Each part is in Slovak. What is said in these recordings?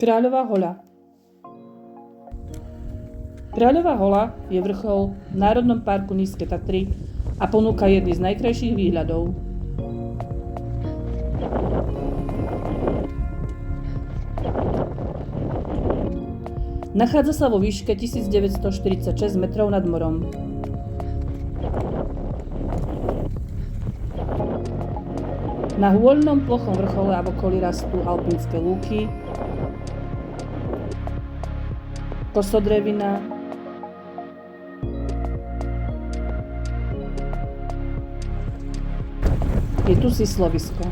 Kráľová hoľa. Kráľová hoľa je vrchol v Národnom parku Nízke Tatry a ponúka jedny z najkrajších výhľadov. Nachádza sa vo výške 1946 metrov nad morom. Na hôľnom plochom vrchole a v okolí rastú alpínske lúky, kosodrevina, je tu sislovisko.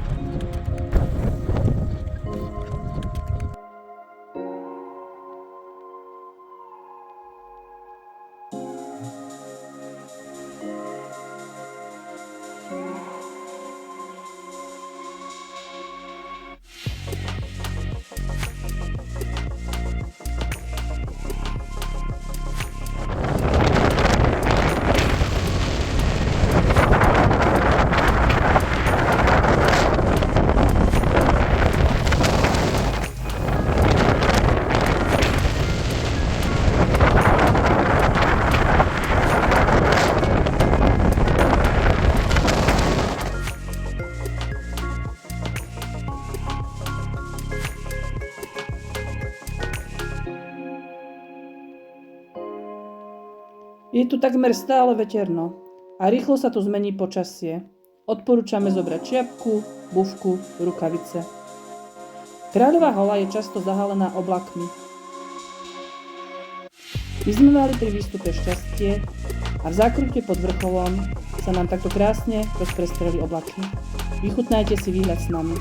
Je tu takmer stále veterno a rýchlo sa tu zmení počasie. Odporúčame zobrať čiapku, bufku, rukavice. Kráľová hoľa je často zahalená oblakmi. My sme mali pri výstupe šťastie a v zákrute pod vrcholom sa nám takto krásne rozprestreli oblaky. Vychutnajte si výhľad s nami.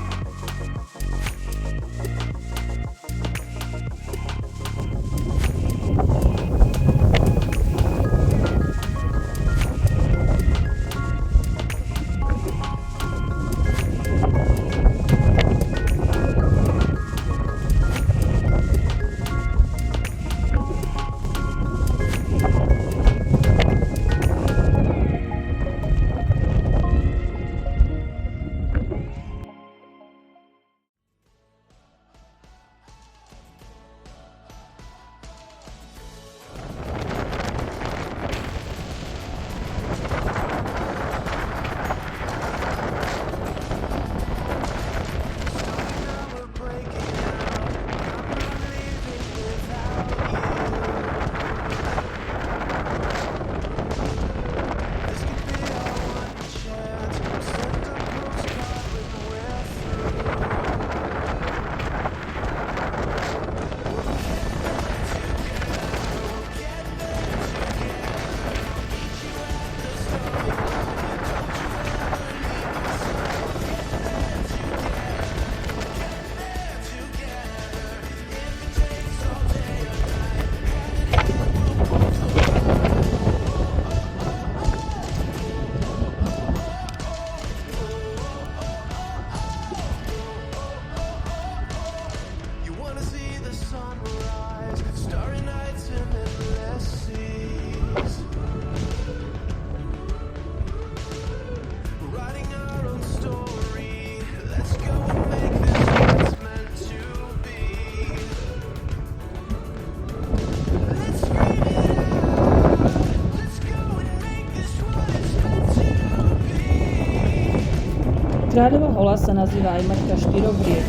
Kráľová hoľa sa nazýva aj matka štyroch riek.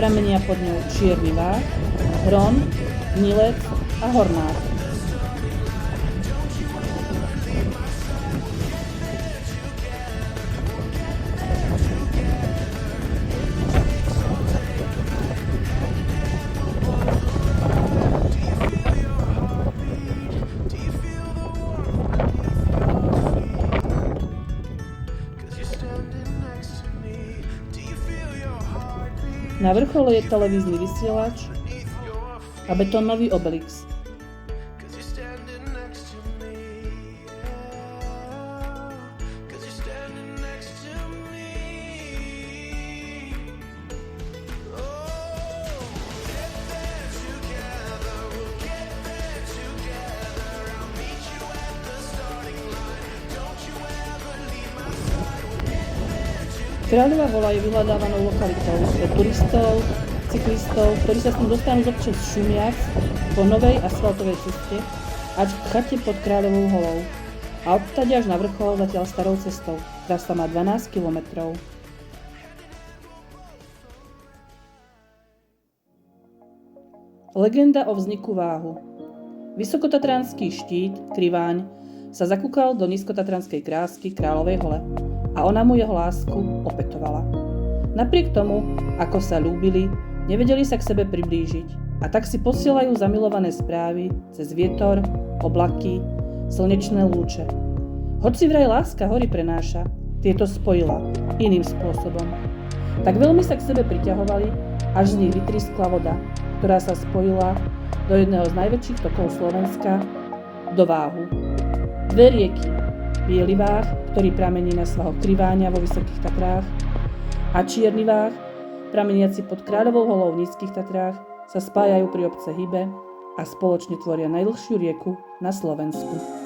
Pramenia pod ňou Čierny Váh, Hron, Hnilec a Hornád. Na vrchole je televízny vysielač a betónový Obelix. Kráľová hoľa je vyhľadávanou lokalitou pre turistov, cyklistov, ktorí sa s tým dostanú z obce Šumiac po novej asfaltovej ceste až k chate pod Kráľovou holou a odtade až na vrchol zatiaľ starou cestou. Trasa má 12 kilometrov. Legenda o vzniku Váhu. Vysokotatranský štít, Kriváň, sa zakúkal do nízkotatranskej krásky Kráľovej hole a ona mu jeho lásku opetovala. Napriek tomu, ako sa ľúbili, nevedeli sa k sebe priblížiť a tak si posielajú zamilované správy cez vietor, oblaky, slnečné lúče. Hoci vraj láska hory prenáša, tieto spojila iným spôsobom. Tak veľmi sa k sebe priťahovali, až z nich vytriskla voda, ktorá sa spojila do jedného z najväčších tokov Slovenska, do Váhu. Dve rieky, Biely Váh, ktorý pramení na svahoch Kriváňa vo Vysokých Tatrách, a Čierny Váh, prameniaci pod Kráľovou holou v Nízkych Tatrách, sa spájajú pri obce Hybe a spoločne tvoria najdlhšiu rieku na Slovensku.